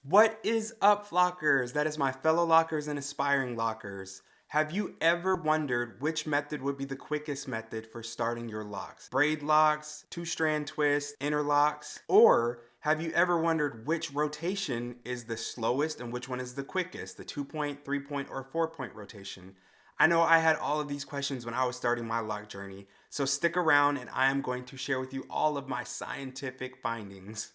What is up, Flockers? That is my fellow lockers and aspiring lockers. Have you ever wondered which method would be the quickest method for starting your locks? Braid locks, two-strand twist, interlocks, or have you ever wondered which rotation is the slowest and which one is the quickest, the 2-point, 3-point, or 4-point rotation? I know I had all of these questions when I was starting my lock journey, so stick around and I am going to share with you all of my scientific findings.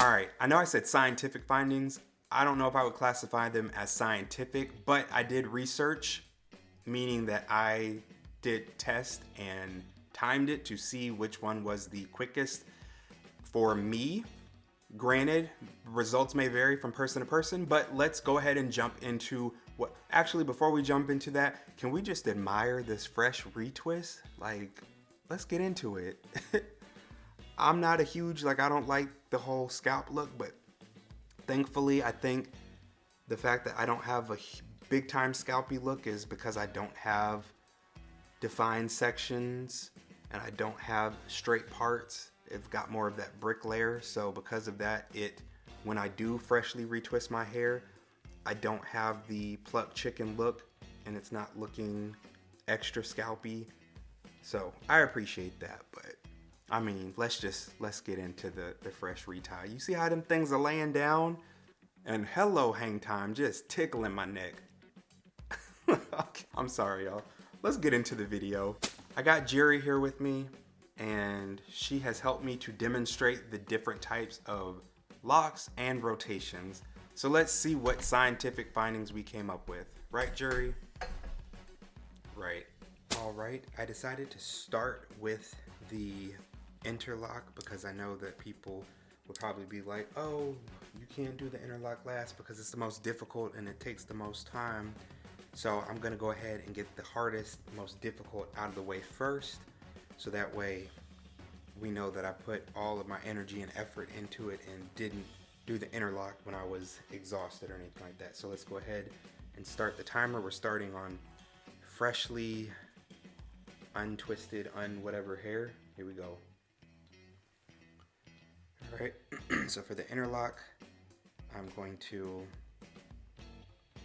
Alright, I know I said scientific findings. I don't know if I would classify them as scientific, but I did research, meaning that I did test and timed it to see which one was the quickest for me. Granted, results may vary from person to person, but let's go ahead and jump into what... Actually, before we jump into that, can we just admire this fresh retwist? Like, let's get into it. I'm not a huge, I don't like the whole scalp look, but thankfully I think the fact that I don't have a big time scalpy look is because I don't have defined sections and I don't have straight parts. It's got more of that brick layer, so because of that, when I do freshly retwist my hair, I don't have the plucked chicken look and it's not looking extra scalpy. So I appreciate that, but I mean, let's get into the fresh retie. You see how them things are laying down? And hello, hang time, just tickling my neck. I'm sorry, y'all. Let's get into the video. I got Jerry here with me, and she has helped me to demonstrate the different types of locks and rotations. So let's see what scientific findings we came up with. Right, Jerry? Right. All right, I decided to start with the interlock because I know that people will probably be like, oh, you can't do the interlock last because it's the most difficult and it takes the most time. So I'm gonna go ahead and get the hardest, most difficult out of the way first, so that way we know that I put all of my energy and effort into it and didn't do the interlock when I was exhausted or anything like that. So let's go ahead and start the timer. We're starting on freshly untwisted, whatever hair. Here we go. Alright, so for the interlock, I'm going to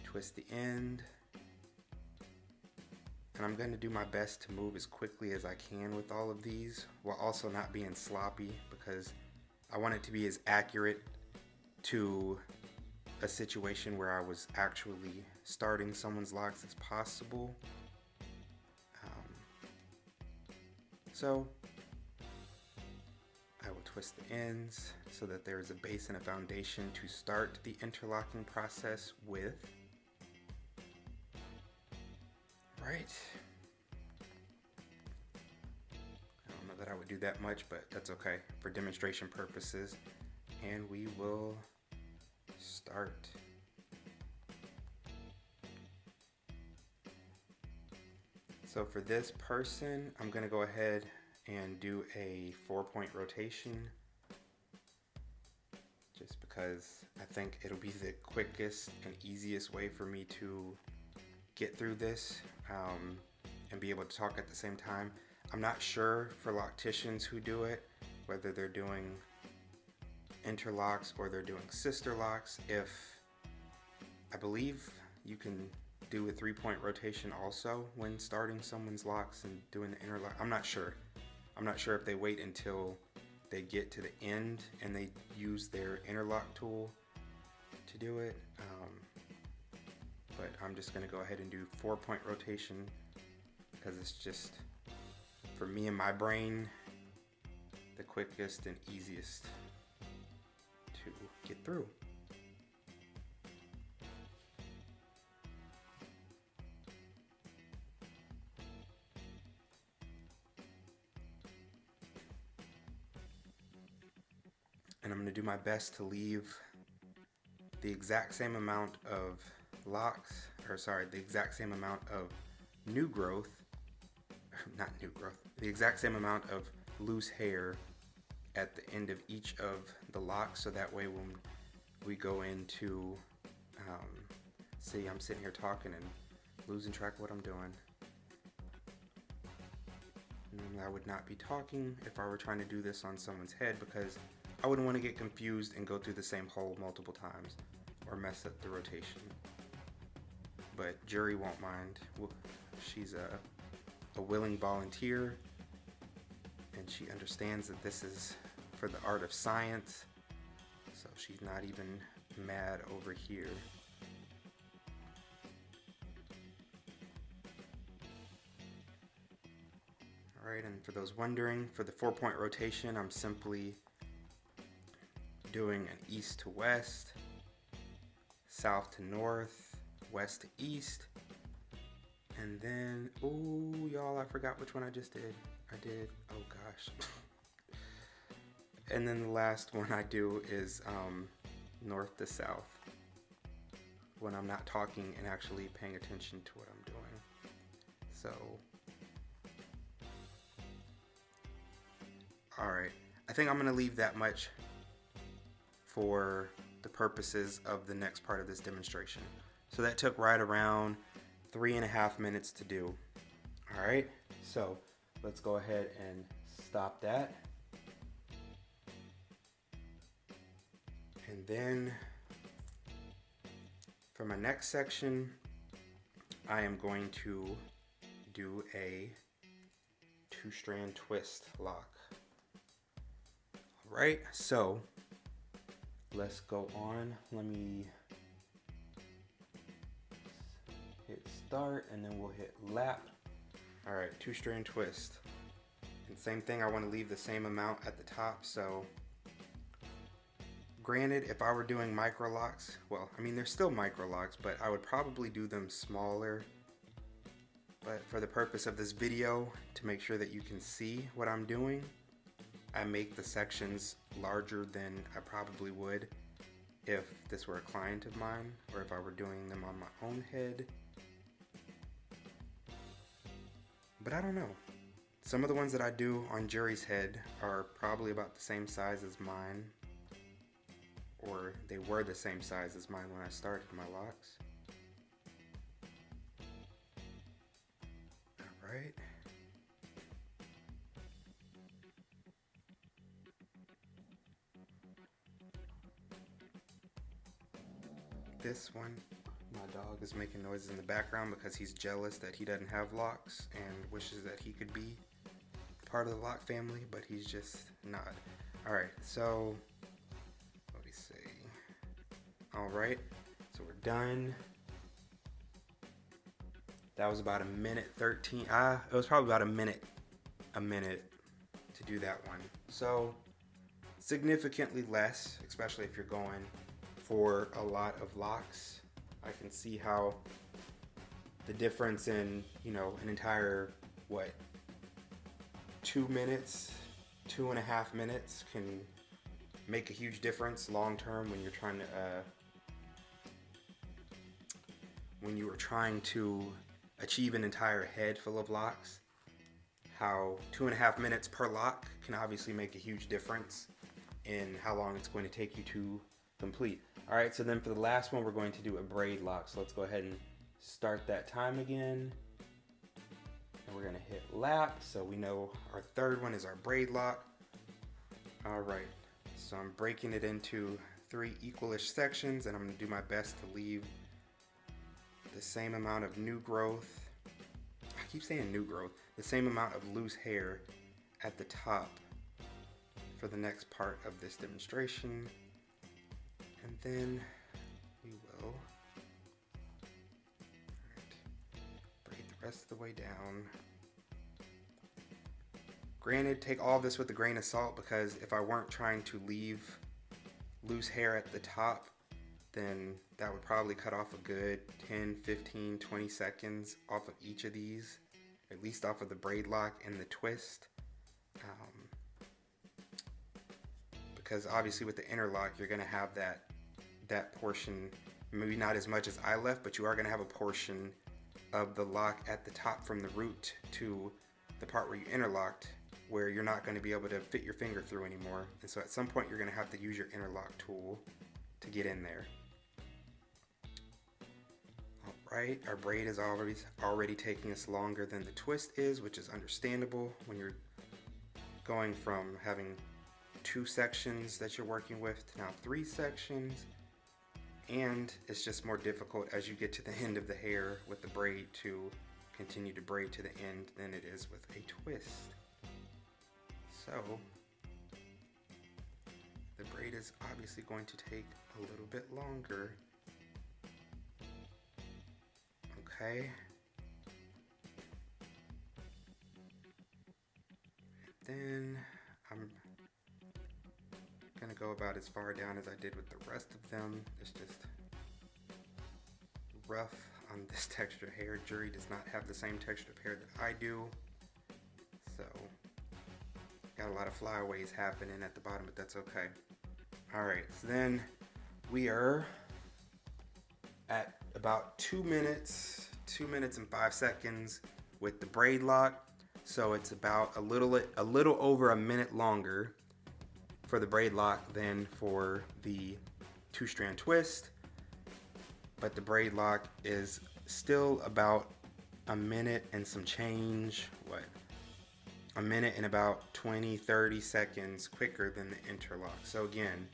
twist the end, and I'm going to do my best to move as quickly as I can with all of these, while also not being sloppy, because I want it to be as accurate to a situation where I was actually starting someone's locks as possible. So I will twist the ends so that there is a base and a foundation to start the interlocking process with. Right. I don't know that I would do that much, but that's okay for demonstration purposes. And we will start. So for this person, I'm going to go ahead and do a 4-point rotation, just because I think it'll be the quickest and easiest way for me to get through this and be able to talk at the same time. I'm not sure for locticians who do it, whether they're doing interlocks or they're doing sister locks. I believe you can do a 3-point rotation also when starting someone's locks and doing the interlock. I'm not sure if they wait until they get to the end and they use their interlock tool to do it. But I'm just gonna go ahead and do 4-point rotation because it's just, for me and my brain, the quickest and easiest to get through. And I'm going to do my best to leave the exact same amount of the exact same amount of new growth, the exact same amount of loose hair at the end of each of the locks, so that way when we go into, see, I'm sitting here talking and losing track of what I'm doing. I would not be talking if I were trying to do this on someone's head, because I wouldn't want to get confused and go through the same hole multiple times or mess up the rotation. But Jury won't mind. She's a willing volunteer, and she understands that this is for the art of science, so she's not even mad over here. Alright, and for those wondering, for the 4-point rotation, I'm simply doing an east to west, south to north, west to east, and then, oh y'all, I forgot which one I just did. Oh gosh. And then the last one I do is north to south, when I'm not talking and actually paying attention to what I'm doing. So, alright, I think I'm going to leave that much for the purposes of the next part of this demonstration. So that took right around 3.5 minutes to do. Alright, so let's go ahead and stop that. And then for my next section, I am going to do a 2-strand twist lock. Alright, so let's go on. Let me hit start and then we'll hit lap. Alright, 2-strand twist. And same thing, I want to leave the same amount at the top. So granted, if I were doing Microlocs, well, I mean, they're still Microlocs, but I would probably do them smaller. But for the purpose of this video, to make sure that you can see what I'm doing, I make the sections larger than I probably would if this were a client of mine, or if I were doing them on my own head. But I don't know. Some of the ones that I do on Jury's head are probably about the same size as mine, or they were the same size as mine when I started my locks. Alright. This one, my dog is making noises in the background because he's jealous that he doesn't have locks and wishes that he could be part of the lock family, but he's just not. Alright, so what do you say? Alright, so we're done. That was about 1:13. It was probably about a minute to do that one. So significantly less, especially if you're going for a lot of locks. I can see how the difference in, an entire, 2 minutes, 2.5 minutes can make a huge difference long term when you're trying to, when you are trying to achieve an entire head full of locks. How 2.5 minutes per lock can obviously make a huge difference in how long it's going to take you to complete. Alright, so then for the last one, we're going to do a braid lock. So let's go ahead and start that time again. And we're going to hit lap. So we know our third one is our braid lock. Alright, so I'm breaking it into 3 equalish sections, and I'm going to do my best to leave the same amount of new growth. I keep saying new growth. The same amount of loose hair at the top for the next part of this demonstration. And then we will braid the rest of the way down. Granted, take all of this with a grain of salt, because if I weren't trying to leave loose hair at the top, then that would probably cut off a good 10, 15, 20 seconds off of each of these, at least off of the braid lock and the twist. Because obviously with the interlock, you're going to have that portion, maybe not as much as I left, but you are going to have a portion of the lock at the top from the root to the part where you interlocked, where you're not going to be able to fit your finger through anymore. And so at some point you're going to have to use your interlock tool to get in there. right, our braid is already taking us longer than the twist is, which is understandable when you're going from having 2 sections that you're working with to now 3 sections. And it's just more difficult as you get to the end of the hair with the braid to continue to braid to the end than it is with a twist. So the braid is obviously going to take a little bit longer. Okay. Then I'm gonna go about as far down as I did with the rest of them. It's just rough on this texture hair. Jury does not have the same texture of hair that I do, so got a lot of flyaways happening at the bottom, but that's okay. Alright, so then we are at about 2 minutes and 5 seconds with the braid lock. So it's about a little over a minute longer for the braid lock than for the 2-strand twist. But the braid lock is still about a minute and some change, a minute and about 20-30 seconds quicker than the interlock. So again,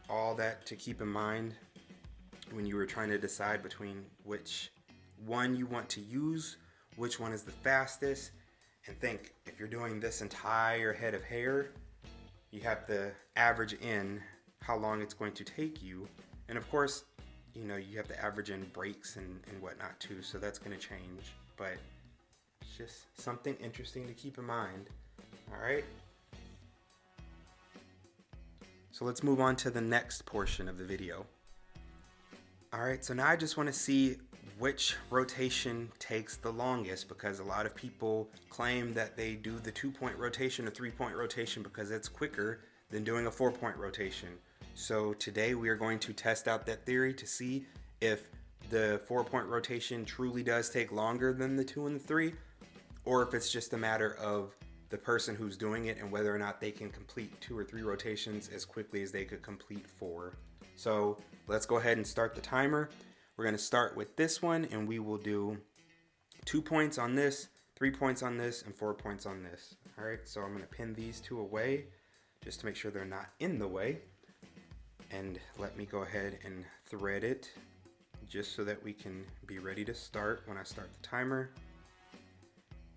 all that to keep in mind when you were trying to decide between which one you want to use, which one is the fastest. And think, if you're doing this entire head of hair, you have to average in how long it's going to take you. And of course, you know, you have to average in breaks and whatnot too, so that's going to change. But it's just something interesting to keep in mind. All right. So let's move on to the next portion of the video. All right, so now I just want to see which rotation takes the longest, because a lot of people claim that they do the 2-point rotation or 3-point rotation because it's quicker than doing a 4-point rotation. So today we are going to test out that theory to see if the 4-point rotation truly does take longer than the 2 and the 3, or if it's just a matter of the person who's doing it and whether or not they can complete 2 or 3 rotations as quickly as they could complete 4. So let's go ahead and start the timer. We're going to start with this one, and we will do 2 points on this, 3 points on this, and 4 points on this. All right, so I'm going to pin these 2 away just to make sure they're not in the way. And let me go ahead and thread it just so that we can be ready to start when I start the timer.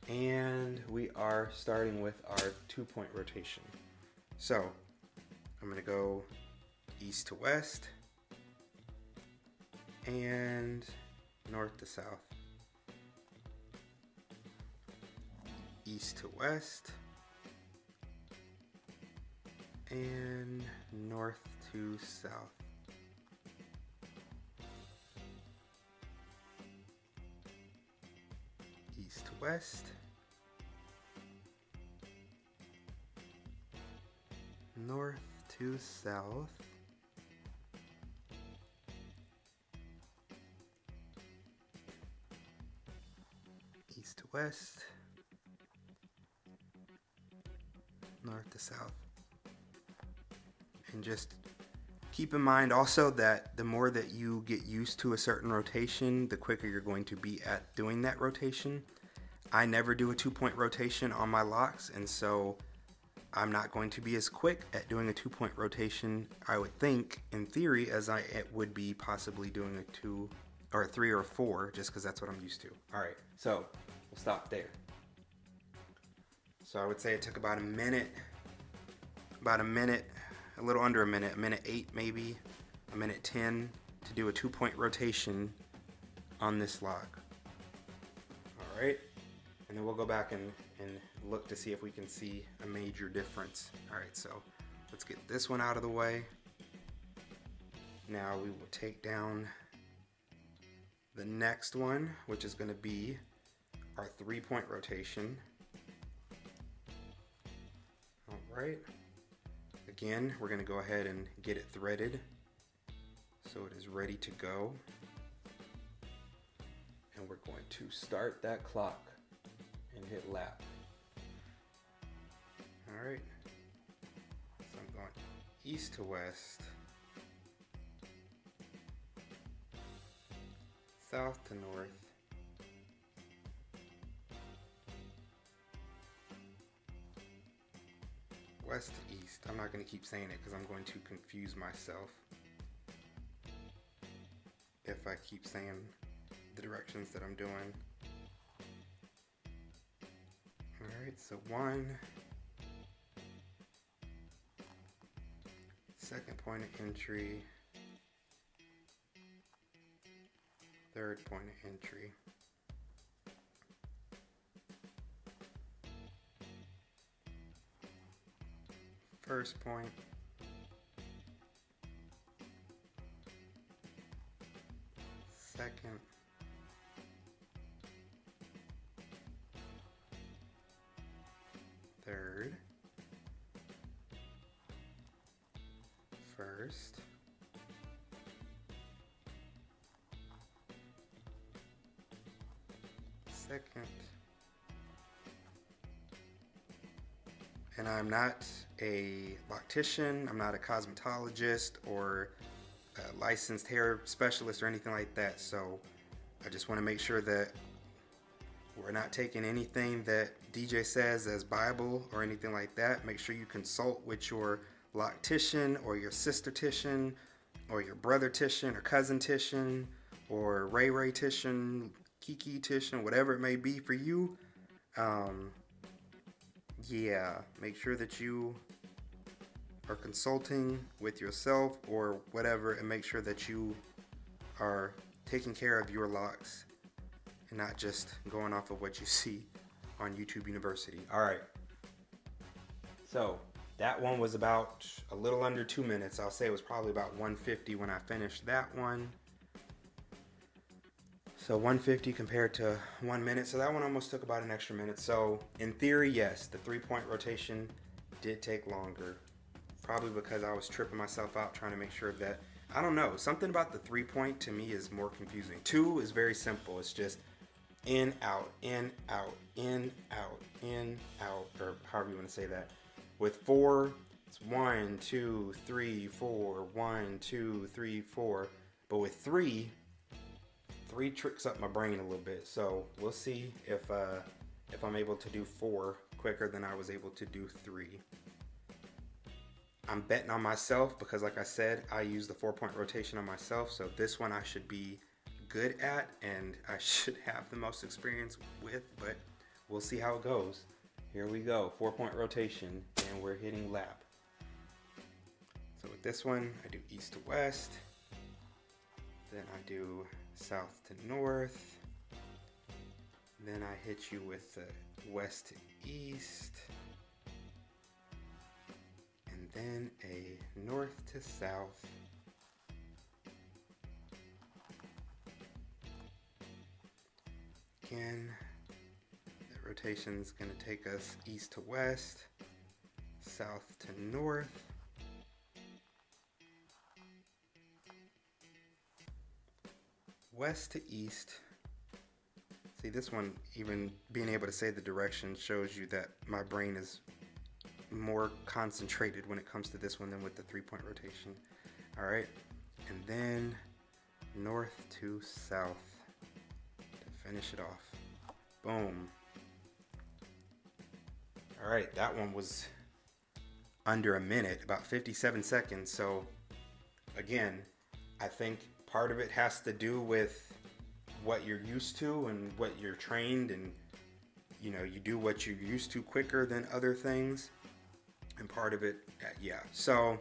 And we are starting with our 2-point rotation. So I'm going to go east to west and north to south. East to west and north to south. East to west, north to south, east to west, north to south. And just keep in mind also that the more that you get used to a certain rotation, the quicker you're going to be at doing that rotation. I never do a 2-point rotation on my locks, and so I'm not going to be as quick at doing a 2-point rotation, I would think, in theory, as I would be possibly doing a 2 or a 3 or a 4, just because that's what I'm used to. All right, so we'll stop there. So I would say it took about a minute, a little under a minute 8 maybe, a minute 10 to do a 2-point rotation on this lock. All right, and then we'll go back and look to see if we can see a major difference. All right, so let's get this one out of the way. Now we will take down the next one, which is going to be our 3-point rotation. All right. Again, we're going to go ahead and get it threaded so it is ready to go. And we're going to start that clock and hit lap. All right. So I'm going east to west, south to north, west to east. I'm not going to keep saying it because I'm going to confuse myself if I keep saying the directions that I'm doing. Alright, so 1, second point of entry, third point of entry, first point, second, third, first, second, and I'm not a loctician, I'm not a cosmetologist or a licensed hair specialist or anything like that, so I just want to make sure that we're not taking anything that DJ says as Bible or anything like that. Make sure you consult with your loctician or your sister-tician or your brother-tician or cousin-tician or Ray-Ray-tician, Kiki-tician, whatever it may be for you. Yeah, make sure that you are consulting with yourself or whatever, and make sure that you are taking care of your locks and not just going off of what you see on YouTube University. All right. So that one was about a little under 2 minutes. I'll say it was probably about 150 when I finished that one. So 150 compared to 1 minute. So that one almost took about an extra minute. So in theory, yes, the 3-point rotation did take longer. Probably because I was tripping myself out trying to make sure that, I don't know, something about the 3-point to me is more confusing. 2 is very simple. It's just in, out, in, out, in, out, in, out, or however you want to say that. With 4, it's 1, 2, 3, 4, 1, 2, 3, 4. But with 3 tricks up my brain a little bit. So we'll see if I'm able to do 4 quicker than I was able to do 3. I'm betting on myself because, like I said, I use the 4-point rotation on myself. So this one I should be good at and I should have the most experience with, but we'll see how it goes. Here we go, 4-point rotation, and we're hitting lap. So with this one, I do east to west, then I do south to north, then I hit you with the west to east, and then a north to south, again, the rotation's going to take us east to west, south to north, west to east. See, this one, even being able to say the direction shows you that my brain is more concentrated when it comes to this one than with the 3-point rotation. All right, and then north to south to finish it off. Boom. All right, that one was under a minute, about 57 seconds. So again, I think part of it has to do with what you're used to and what you're trained, and you know, you do what you're used to quicker than other things. And part of it, yeah. So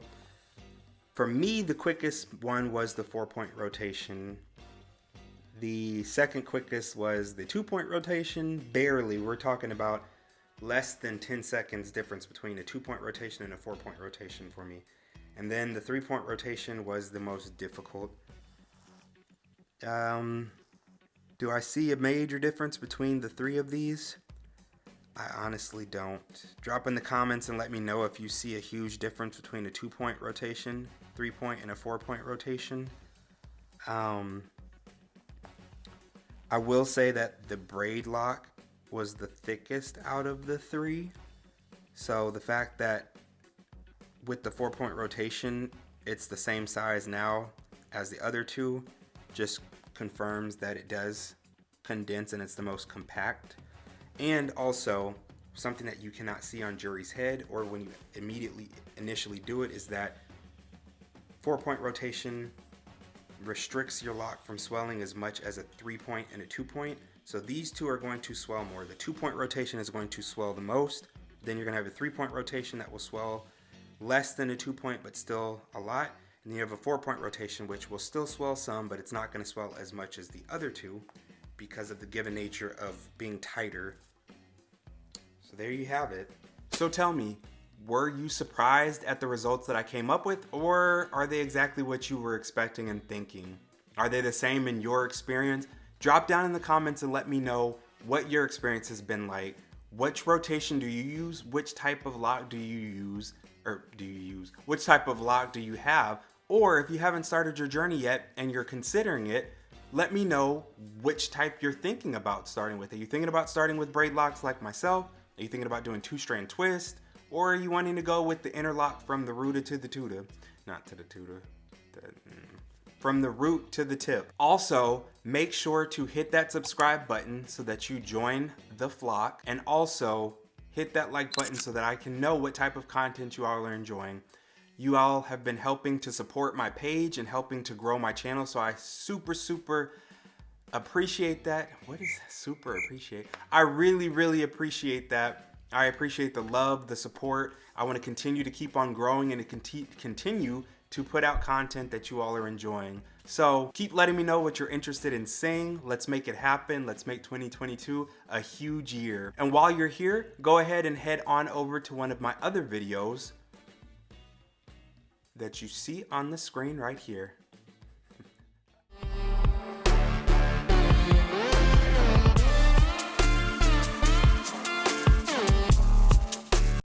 for me, the quickest one was the 4-point rotation. The second quickest was the 2-point rotation, barely. We're talking about less than 10 seconds difference between a 2-point rotation and a 4-point rotation for me. And then the 3-point rotation was the most difficult. Do I see a major difference between the 3 of these? I honestly don't. Drop in the comments and let me know if you see a huge difference between a 2-point rotation, 3-point, and a 4-point rotation. I will say that the Braid Lock was the thickest out of the 3. So the fact that with the 4-point rotation, it's the same size now as the other 2 just confirms that it does condense and it's the most compact. And also, something that you cannot see on jury's head or when you initially do it is that 4-point rotation restricts your lock from swelling as much as a 3-point and a 2-point. So these two are going to swell more. The 2-point rotation is going to swell the most. Then you're going to have a 3-point rotation that will swell less than a 2-point, but still a lot. And you have a 4-point rotation, which will still swell some, but it's not going to swell as much as the other two because of the given nature of being tighter. So there you have it. So tell me, were you surprised at the results that I came up with, or are they exactly what you were expecting and thinking? Are they the same in your experience? Drop down in the comments and let me know what your experience has been like. Which rotation do you use? Which type of lock do you use? Which type of lock do you have? Or if you haven't started your journey yet and you're considering it, let me know which type you're thinking about starting with. Are you thinking about starting with braid locks like myself? Are you thinking about doing 2-strand twist? Or are you wanting to go with the interlock from the rooter to the tutor? Not to the tutor. From the root to the tip. Also, make sure to hit that subscribe button so that you join the flock. And also, hit that like button so that I can know what type of content you all are enjoying. You all have been helping to support my page and helping to grow my channel. So I super appreciate that. What is super appreciate? I really appreciate that. I appreciate the love, the support. I want to continue to keep on growing and to continue to put out content that you all are enjoying. So keep letting me know what you're interested in seeing. Let's make it happen. Let's make 2022 a huge year. And while you're here, go ahead and head on over to one of my other videos that you see on the screen right here.